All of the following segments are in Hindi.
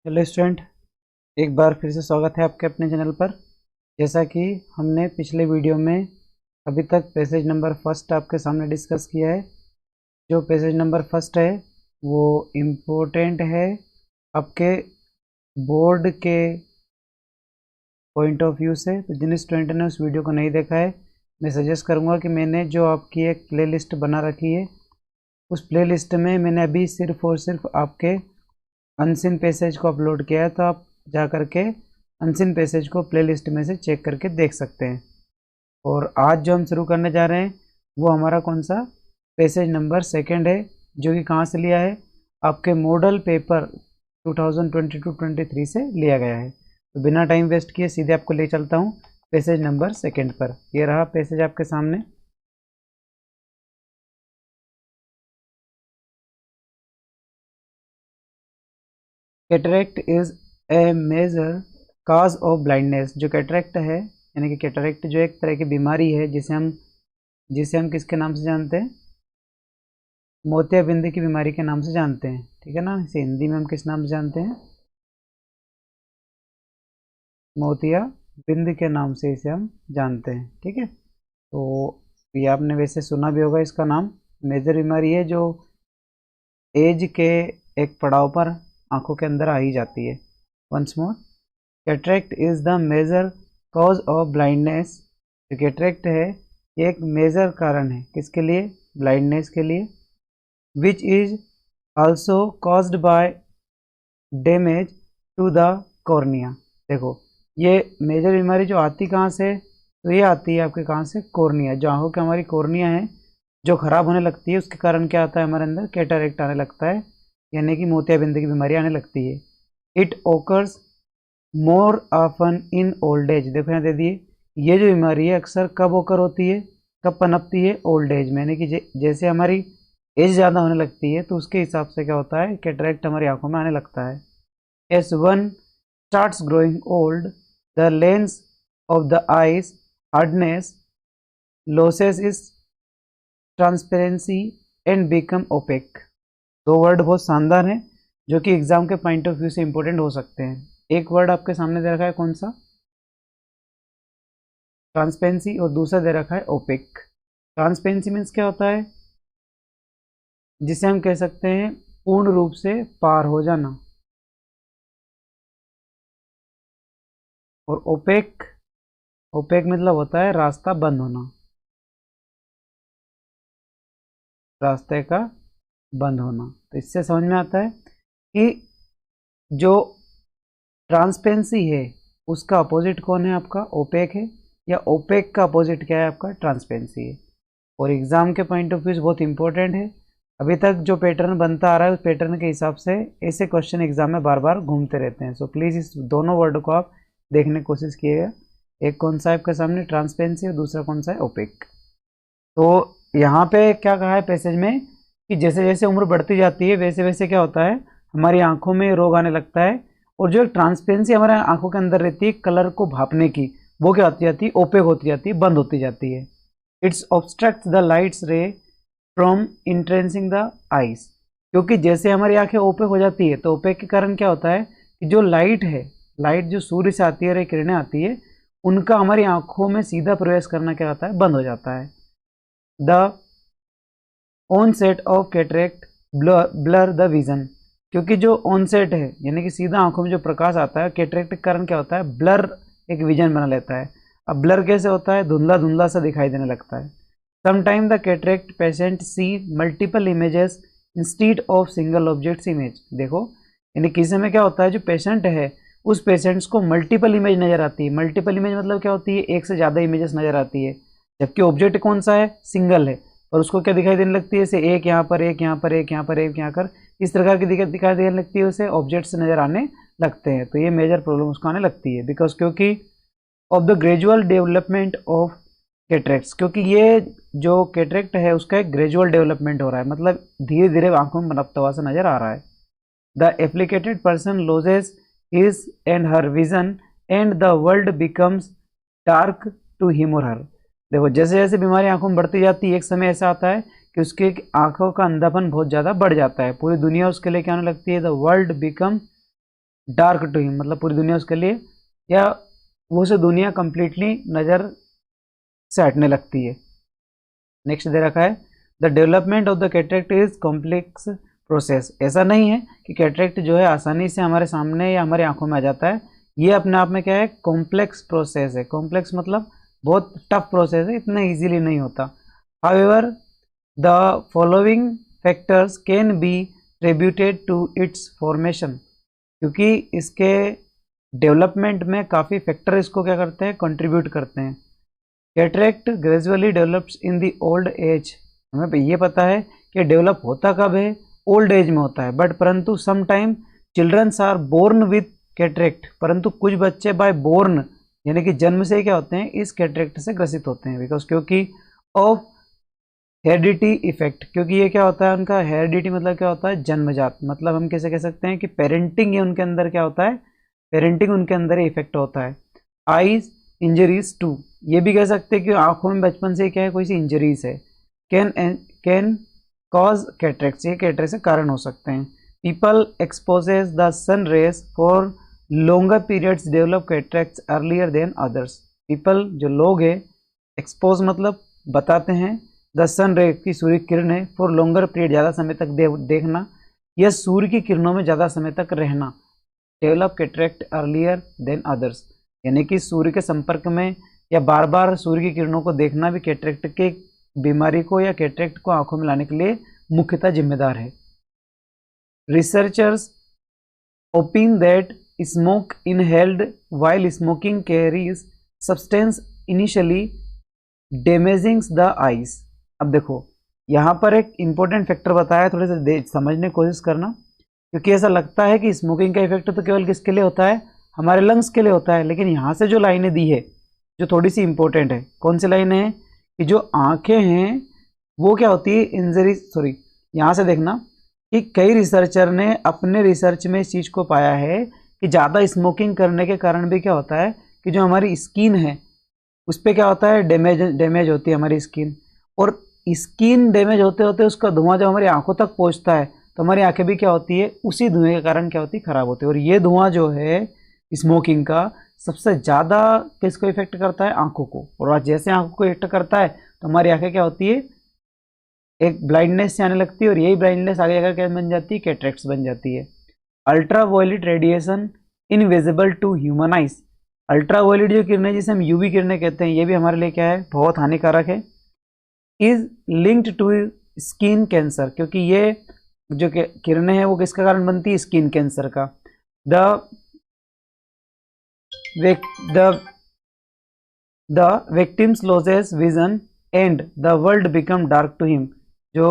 हेलो स्टूडेंट, एक बार फिर से स्वागत है आपके अपने चैनल पर। जैसा कि हमने पिछले वीडियो में अभी तक पैसेज नंबर फर्स्ट आपके सामने डिस्कस किया है। जो पैसेज नंबर फर्स्ट है वो इम्पोर्टेंट है आपके बोर्ड के पॉइंट ऑफ व्यू से। तो जिन स्टूडेंट ने उस वीडियो को नहीं देखा है, मैं सजेस्ट करूँगा कि मैंने जो आपकी एक प्लेलिस्ट बना रखी है, उस प्लेलिस्ट में मैंने अभी सिर्फ और सिर्फ आपके अनसीन पैसेज को अपलोड किया है। तो आप जा करके अनसीन पैसेज को प्लेलिस्ट में से चेक करके देख सकते हैं। और आज जो हम शुरू करने जा रहे हैं वो हमारा कौन सा पैसेज नंबर सेकंड है, जो कि कहाँ से लिया है, आपके मॉडल पेपर 2022-23 से लिया गया है। तो बिना टाइम वेस्ट किए सीधे आपको ले चलता हूँ पैसेज नंबर सेकंड पर। ये रहा पैसेज आपके सामने। Cataract is a major cause of blindness. जो कैटरेक्ट है, यानी कि कैटरेक्ट जो एक तरह की बीमारी है जिसे हम किसके नाम से जानते हैं, मोतियाबिंद की बीमारी के नाम से जानते हैं। ठीक है ना, इसे हिंदी में हम किस नाम से जानते हैं, मोतियाबिंद के नाम से इसे हम जानते हैं। ठीक है, तो ये आपने वैसे सुना भी होगा इसका नाम। मेजर बीमारी है जो एज के एक पड़ाव पर आंखों के अंदर आ ही जाती है। Once more, cataract is the major cause of blindness. जो कैटरेक्ट है ये एक मेजर कारण है किसके लिए, ब्लाइंडनेस के लिए। Which is also caused by damage to the cornea. देखो, ये मेजर बीमारी जो आती कहाँ से, तो ये आती है आपके कहाँ से, कॉर्निया। जो आंखों की हमारी कॉर्निया है जो खराब होने लगती है, उसके कारण क्या आता है, हमारे अंदर कैटरेक्ट आने लगता है, यानी कि मोतियाबिंद की बीमारी आने लगती है। It occurs more often in old as. देखो यहाँ दे दिए, ये जो बीमारी है अक्सर कब ओकर होती है, कब पनपती है, ओल्ड एज में। यानी कि जैसे हमारी एज ज़्यादा होने लगती है तो उसके हिसाब से क्या होता है, कैटरेक्ट हमारी आंखों में आने लगता है। As one starts growing old, the lens of the eyes hardens loses its transparency and become opaque. दो वर्ड बहुत शानदार हैं जो कि एग्जाम के पॉइंट ऑफ व्यू से इंपॉर्टेंट हो सकते हैं। एक वर्ड आपके सामने दे रखा है कौन सा, ट्रांसपेरेंसी, और दूसरा दे रखा है ओपेक। ट्रांसपेरेंसी मीन्स क्या होता है, जिसे हम कह सकते हैं पूर्ण रूप से पार हो जाना। और ओपेक, ओपेक मतलब होता है रास्ता बंद होना, रास्ते का बंद होना। तो इससे समझ में आता है कि जो ट्रांसपेरेंसी है उसका अपोजिट कौन है, आपका ओपेक है, या ओपेक का अपोजिट क्या है, आपका ट्रांसपेरेंसी है। और एग्जाम के पॉइंट ऑफ व्यू से बहुत इंपॉर्टेंट है। अभी तक जो पैटर्न बनता आ रहा है उस पैटर्न के हिसाब से ऐसे क्वेश्चन एग्जाम में बार बार घूमते रहते हैं। सो प्लीज़ इस दोनों वर्ड को आप देखने की कोशिश कीजिएगा। एक कौन सा है आपके सामने, ट्रांसपेरेंसी, और दूसरा कौन सा है, ओपेक। तो यहाँ पे क्या कहा है पैसेज में कि जैसे जैसे उम्र बढ़ती जाती है वैसे वैसे क्या होता है, हमारी आंखों में रोग आने लगता है। और जो ट्रांसपेरेंसी हमारे आंखों के अंदर रहती है कलर को भापने की, वो क्या होती जाती है, ओपेक होती जाती है, बंद होती जाती है। इट्स ऑब्स्ट्रक्ट द लाइट्स रे फ्रॉम इंट्रेंसिंग द आइज। क्योंकि जैसे हमारी आंखें ओपेक हो जाती है तो ओपेक के कारण क्या होता है कि जो लाइट है, लाइट जो सूर्य से आती है, किरणें आती है, उनका हमारी आंखों में सीधा प्रवेश करना क्या होता है, बंद हो जाता है। The onset of cataract blur the vision. क्योंकि जो ऑनसेट है यानी कि सीधा आंखों में जो प्रकाश आता है, कैटरेक्ट के कारण क्या होता है, ब्लर एक विजन बना लेता है। अब ब्लर कैसे होता है, धुंधला धुंधला सा दिखाई देने लगता है। Sometime the cataract patient see multiple images instead of single objects image. देखो, यानी किसी में क्या होता है, जो पेशेंट है उस पेशेंट्स को मल्टीपल इमेज नजर आती है। मल्टीपल इमेज मतलब क्या होती है, एक से ज़्यादा इमेजेस नजर आती है, जबकि ऑब्जेक्ट कौन सा है, सिंगल है। और उसको क्या दिखाई देने लगती है, जैसे एक यहाँ पर, एक यहाँ पर, एक यहाँ पर, एक यहाँ पर, इस प्रकार की दिखाई देने लगती है, उसे ऑब्जेक्ट्स नजर आने लगते हैं। तो ये मेजर प्रॉब्लम उसको आने लगती है, बिकॉज क्योंकि of the gradual development of cataracts. क्योंकि ये जो कैटरेक्ट है उसका एक ग्रेजुअल डेवलपमेंट हो रहा है, मतलब धीरे धीरे आंखों में बनता हुआ सा नजर आ रहा है। The afflicted person loses his and her vision and the world becomes dark to him और हर। देखो, जैसे जैसे बीमारी आंखों में बढ़ती जाती है, एक समय ऐसा आता है कि उसके आंखों का अंधापन बहुत ज़्यादा बढ़ जाता है, पूरी दुनिया उसके लिए क्या होने लगती है, the world become dark to him, मतलब पूरी दुनिया उसके लिए, या वो से दुनिया कंप्लीटली नज़र से हटने लगती है। नेक्स्ट दे रखा है the development of the cataract is complex process. ऐसा नहीं है कि कैटरेक्ट जो है आसानी से हमारे सामने या हमारी आंखों में आ जाता है, ये अपने आप में क्या है, कॉम्प्लेक्स प्रोसेस है। कॉम्प्लेक्स मतलब बहुत टफ प्रोसेस है, इतना इजीली नहीं होता। However the following factors can be attributed to its formation, क्योंकि इसके डेवलपमेंट में काफ़ी फैक्टर इसको क्या करते हैं, कंट्रीब्यूट करते हैं। Cataract gradually develops in the old age, हमें ये पता है कि डेवलप होता कब है, ओल्ड एज में होता है। बट परंतु some time children's are born with cataract, परंतु कुछ बच्चे बाय बोर्न यानी कि जन्म से क्या होते हैं, इस कैटरेक्ट से ग्रसित होते हैं। बिकॉज क्योंकि ऑफ हेरिडिटी इफेक्ट, क्योंकि ये क्या होता है उनका हेरिडिटी मतलब क्या होता है, जन्मजात। मतलब हम कैसे कह सकते हैं कि पेरेंटिंग ये उनके अंदर क्या होता है, पेरेंटिंग उनके अंदर इफेक्ट होता है। आईज इंजरीज टू, ये भी कह सकते हैं कि आंखों में बचपन से क्या है, कोई सी इंजरीज है। कैन कॉज कैटरेक्ट, ये कैटरेक्ट से कारण हो सकते हैं। People exposes the sun rays for longer periods develop cataract earlier than others. People जो लोग हैं, एक्सपोज मतलब बताते हैं, द सन रे की सूर्य किरणें फॉर लॉन्गर पीरियड ज़्यादा समय तक देखना, या सूर्य की किरणों में ज़्यादा समय तक रहना, develop cataract earlier than others, यानी कि सूर्य के संपर्क में या बार बार सूर्य की किरणों को देखना भी कैटरेक्ट के बीमारी को या कैटरेक्ट को आंखों में लाने के लिए मुख्यतः जिम्मेदार है। Researchers open that smoke inhaled while smoking carries substance initially damaging the eyes. अब देखो यहाँ पर एक इम्पोर्टेंट फैक्टर बताया, थोड़े से समझने की कोशिश करना, क्योंकि ऐसा लगता है कि स्मोकिंग का इफेक्ट तो केवल किसके लिए होता है, हमारे लंग्स के लिए होता है। लेकिन यहाँ से जो लाइनें दी है जो थोड़ी सी इंपॉर्टेंट है, कौन सी लाइनें हैं कि जो आंखें हैं वो क्या होती है, इंजरी, सॉरी यहाँ से देखना कि कई रिसर्चर ने अपने रिसर्च में इस चीज़ को पाया है कि ज़्यादा स्मोकिंग करने के कारण भी क्या होता है कि जो हमारी स्किन है उस पर क्या होता है, डैमेज होती है हमारी स्किन। और स्किन डैमेज होते होते उसका धुआं जब हमारी आंखों तक पहुंचता है तो हमारी आंखें भी क्या होती है, उसी धुएं के कारण क्या होती है, खराब होती है। और ये धुआं जो है स्मोकिंग का सबसे ज़्यादा किसको इफेक्ट करता है, आंखों को। और जैसे आंखों को इफेक्ट करता है तो हमारी आंखें क्या होती है, एक ब्लाइंडनेस से आने लगती है, और यही ब्लाइंडनेस आगे जाकर क्या बन जाती है, कैटरेक्ट्स बन जाती है। Ultra violet radiation invisible to human eyes, ultra violet जो किरणें जिसे हम यूवी किरणें कहते हैं, ये भी हमारे लिए क्या है, बहुत हानिकारक है। Is linked to skin cancer, क्योंकि ये जो किरणें हैं वो किसका कारण बनती है, स्किन कैंसर का। The victims loses vision and the world become dark to him, जो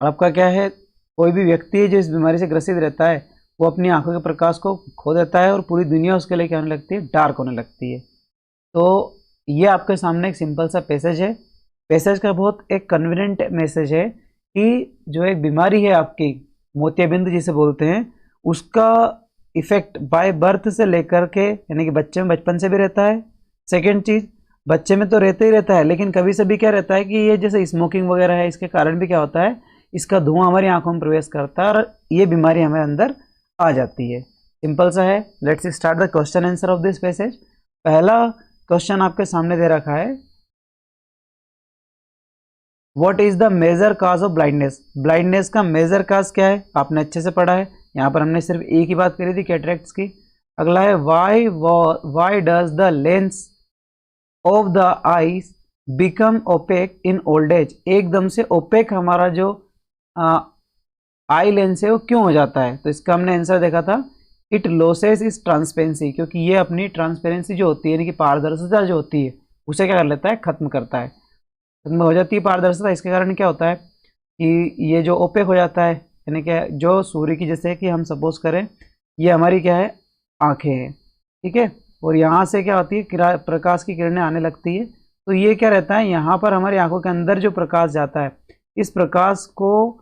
आपका क्या है, कोई भी व्यक्ति है जो इस बीमारी से ग्रसित रहता है वो अपनी आंखों के प्रकाश को खो देता है और पूरी दुनिया उसके लिए क्या होने लगती है, डार्क होने लगती है। तो ये आपके सामने एक सिंपल सा पैसेज है। पैसेज का बहुत एक कन्वीनियंट मैसेज है कि जो एक बीमारी है आपकी मोतियाबिंद जिसे बोलते हैं, उसका इफेक्ट बाय बर्थ से लेकर के, यानी कि बच्चे में बचपन से भी रहता है। सेकेंड चीज़, बच्चे में तो रहता ही रहता है, लेकिन कभी से भी क्या रहता है कि ये जैसे स्मोकिंग वगैरह है, इसके कारण भी क्या होता है, इसका धुआं हमारी आंखों में प्रवेश करता है और ये बीमारी हमारे अंदर आ जाती है। सिंपल सा है। Let's start the question answer of this passage. पहला क्वेश्चन आपके सामने दे रखा है, what is the major cause of blindness. Blindness का मेजर काज क्या है, आपने अच्छे से पढ़ा है। यहाँ पर हमने सिर्फ एक ही बात करी थी, कैटरेक्ट्स की। अगला है why does the lens of the eyes become opaque in old age. एकदम से ओपेक हमारा जो आई लेंस है वो क्यों हो जाता है, तो इसका हमने आंसर देखा था, इट लॉसेस इज ट्रांसपेरेंसी, क्योंकि ये अपनी ट्रांसपेरेंसी जो होती है यानी कि पारदर्शिता जो होती है उसे क्या कर लेता है, खत्म करता है, खत्म हो जाती है पारदर्शिता। इसके कारण क्या होता है कि ये जो ओपेक हो जाता है, यानी कि जो सूर्य की, जैसे कि हम सपोज करें ये हमारी क्या है, आंखें हैं, ठीक है, और यहाँ से क्या होती है, प्रकाश की किरणें आने लगती है, तो ये क्या रहता है, यहाँ पर हमारी आंखों के अंदर जो प्रकाश जाता है, इस प्रकाश को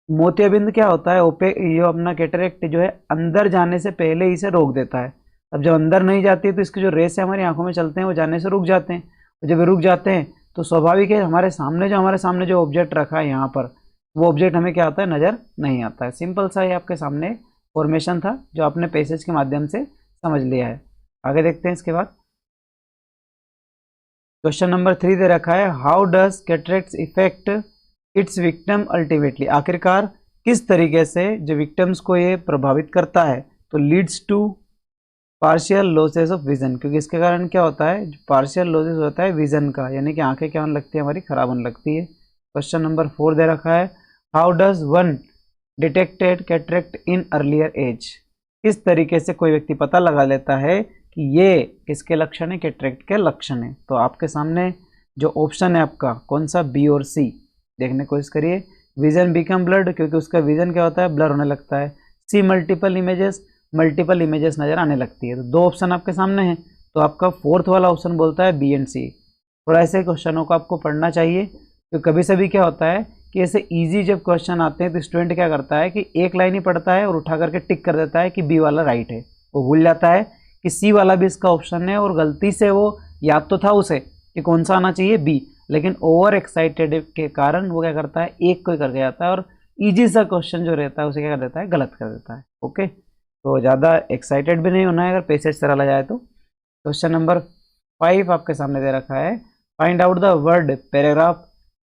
मोतियाबिंद क्या होता है, ओपेक, ये अपना कैटरेक्ट जो है अंदर जाने से पहले इसे रोक देता है। अब जब अंदर नहीं जाती है तो इसके जो रेस हमारी आंखों में चलते हैं वो जाने से रुक जाते हैं, और जब रुक जाते हैं तो स्वाभाविक है हमारे सामने जो ऑब्जेक्ट रखा है यहाँ पर, वो ऑब्जेक्ट हमें क्या आता है, नज़र नहीं आता है। सिंपल सा ये आपके सामने फॉर्मेशन था जो आपने पैसेज के माध्यम से समझ लिया है। आगे देखते हैं इसके बाद। क्वेश्चन नंबर 3 दे रखा है, how does cataracts affect its victim ultimately. आखिरकार किस तरीके से जो विक्टिम्स को ये प्रभावित करता है, तो leads to partial losses of vision, क्योंकि इसके कारण क्या होता है, जो पार्शियल लॉसेस होता है विजन का, यानी कि आंखें क्या होने लगती है हमारी, खराब होने लगती है। क्वेश्चन नंबर 4 दे रखा है, how does one detected cataract in earlier age. किस तरीके से कोई व्यक्ति पता लगा लेता है कि ये किसके लक्षण है, कैटरेक्ट के लक्षण है। तो आपके सामने जो ऑप्शन है आपका कौन सा, बी और सी, देखने की कोशिश करिए। विजन बिकम ब्लड, क्योंकि उसका विजन क्या होता है, ब्लर होने लगता है। सी मल्टीपल इमेजेस नजर आने लगती है। तो दो ऑप्शन आपके सामने हैं, तो आपका फोर्थ वाला ऑप्शन बोलता है बी एंड सी। थोड़ा ऐसे क्वेश्चनों को आपको पढ़ना चाहिए, क्योंकि कभी सभी क्या होता है कि ऐसे इजी जब क्वेश्चन आते हैं तो स्टूडेंट क्या करता है कि एक लाइन ही पढ़ता है और उठा करके टिक कर देता है कि बी वाला राइट है। वो भूल जाता है कि सी वाला भी इसका ऑप्शन है, और गलती से वो याद तो था उसे कि कौन सा आना चाहिए, बी, लेकिन ओवर एक्साइटेड के कारण वो क्या करता है, एक को ही करके जाता है और इजी सा क्वेश्चन जो रहता है उसे क्या कर देता है, गलत कर देता है। ओके, तो ज़्यादा एक्साइटेड भी नहीं होना है अगर पैसेज चला जाए तो। क्वेश्चन नंबर 5 आपके सामने दे रखा है, find out the word paragraph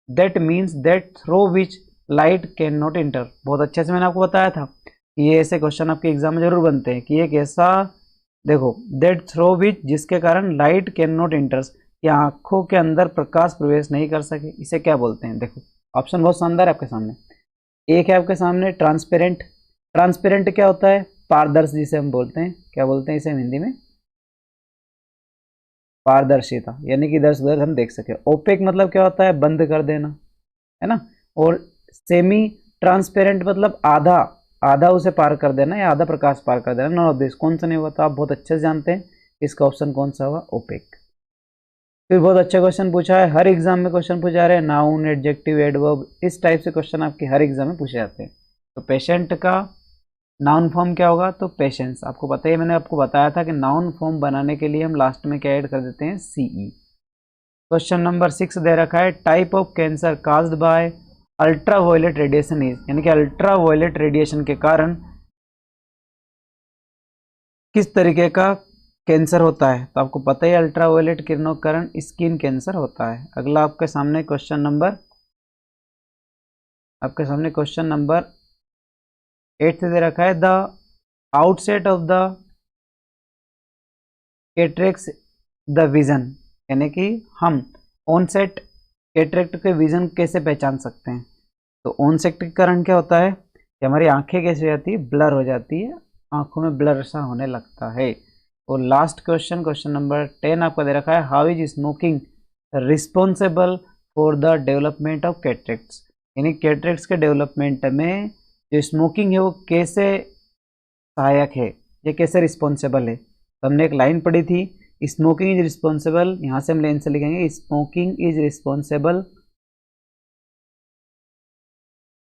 that means that through which light can not inter. बहुत अच्छे से मैंने आपको बताया था कि ये ऐसे क्वेश्चन आपके एग्जाम में जरूर बनते हैं कि एक ऐसा, देखो, दैट थ्रू विच, जिसके कारण लाइट कैन नॉट इंटर, या आंखों के अंदर प्रकाश प्रवेश नहीं कर सके, इसे क्या बोलते हैं। देखो ऑप्शन बहुत शानदार है आपके सामने। एक है आपके सामने ट्रांसपेरेंट। ट्रांसपेरेंट क्या होता है, पारदर्शी जिसे हम बोलते हैं, क्या बोलते हैं इसे हम हिंदी में, पारदर्शिता, यानी कि इधर से उधर हम देख सके। ओपेक मतलब क्या होता है, बंद कर देना, है ना। और सेमी ट्रांसपेरेंट मतलब आधा, आधा उसे पार कर देना या आधा प्रकाश पार कर देना। नॉन ऑफ दिस, कौन सा नहीं हुआ, तो आप बहुत अच्छे से जानते हैं इसका ऑप्शन कौन सा हुआ, ओपेक। फिर बहुत अच्छा क्वेश्चन पूछा है, हर एग्जाम में क्वेश्चन पूछा रहे हैं, नाउन, एडजेक्टिव, एडवर्ब, इस टाइप से क्वेश्चन आपके हर एग्जाम में पूछे जाते हैं। तो पेशेंट का नाउन फॉर्म क्या होगा, तो पेशेंस। आपको पता है, मैंने आपको बताया था कि नाउन फॉर्म बनाने के लिए हम लास्ट में क्या ऐड कर देते हैं, सीई। क्वेश्चन नंबर 6 दे रखा है, type of cancer caused by ultra violet radiation is, यानी कि अल्ट्रा वायलेट रेडिएशन के कारण किस तरीके का कैंसर होता है। तो आपको पता है अल्ट्रा वायलेट किरणों के कारण स्किन कैंसर होता है। अगला आपके सामने क्वेश्चन नंबर 8 दे रखा है, the outset of the cataract the vision, यानी कि हम ऑनसेट कैटरेक्ट के विजन कैसे पहचान सकते हैं। तो ऑनसेट के कारण क्या होता है कि हमारी आंखें कैसे हो जाती है, ब्लर हो जाती है, आंखों में ब्लर सा होने लगता है। और लास्ट क्वेश्चन नंबर 10 आपका दे रखा है, how is smoking responsible for the development of cataracts, यानी कैटरेक्ट्स के डेवलपमेंट में जो स्मोकिंग है वो कैसे सहायक है, ये कैसे रिस्पॉन्सिबल है। तो हमने एक लाइन पढ़ी थी, स्मोकिंग इज रिस्पॉन्सिबल, यहाँ से हम लाइन से लिखेंगे, smoking is responsible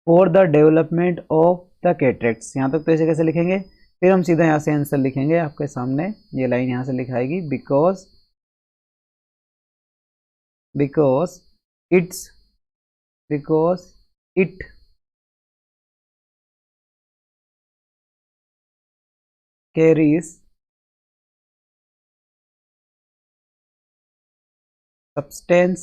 for the development of the cataracts. यहाँ तक तो ऐसे कैसे लिखेंगे, फिर हम सीधा यहाँ से आंसर लिखेंगे। आपके सामने ये लाइन यहाँ से लिखाएगी, because it carries substance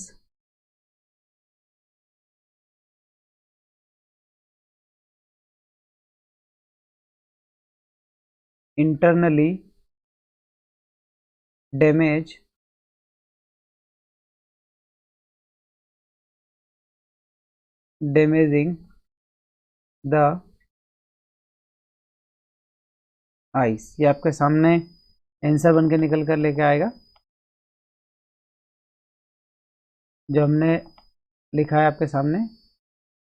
internally damaging the eyes। ये आपके सामने आंसर बन के निकल कर लेके आएगा जो हमने लिखा है आपके सामने,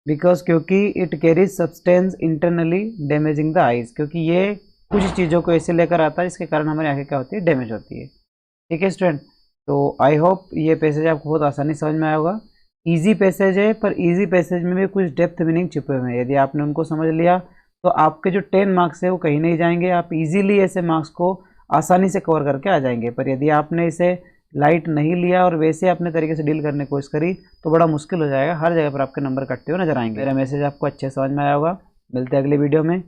बिकॉज, क्योंकि it carries substance internally damaging the eyes, क्योंकि ये कुछ चीज़ों को ऐसे लेकर आता है जिसके कारण हमारी आंखें क्या होती है, डैमेज होती है। ठीक है स्टूडेंट, तो आई होप ये पैसेज आपको बहुत आसानी समझ में आया होगा। इजी पैसेज है, पर इजी पैसेज में भी कुछ डेप्थ मीनिंग छिपे हुए हैं। यदि आपने उनको समझ लिया तो आपके जो 10 मार्क्स है वो कहीं नहीं जाएंगे, आप इजीली ऐसे मार्क्स को आसानी से कवर करके आ जाएंगे। पर यदि आपने इसे लाइट नहीं लिया और वैसे अपने तरीके से डील करने की कोशिश करी तो बड़ा मुश्किल हो जाएगा, हर जगह पर आपके नंबर कटते हुए नजर आएंगे। मेरा मैसेज आपको अच्छे समझ में आया होगा। मिलते हैं अगली वीडियो में।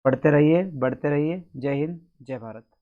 पढ़ते रहिए, बढ़ते रहिए। जय हिंद, जय भारत।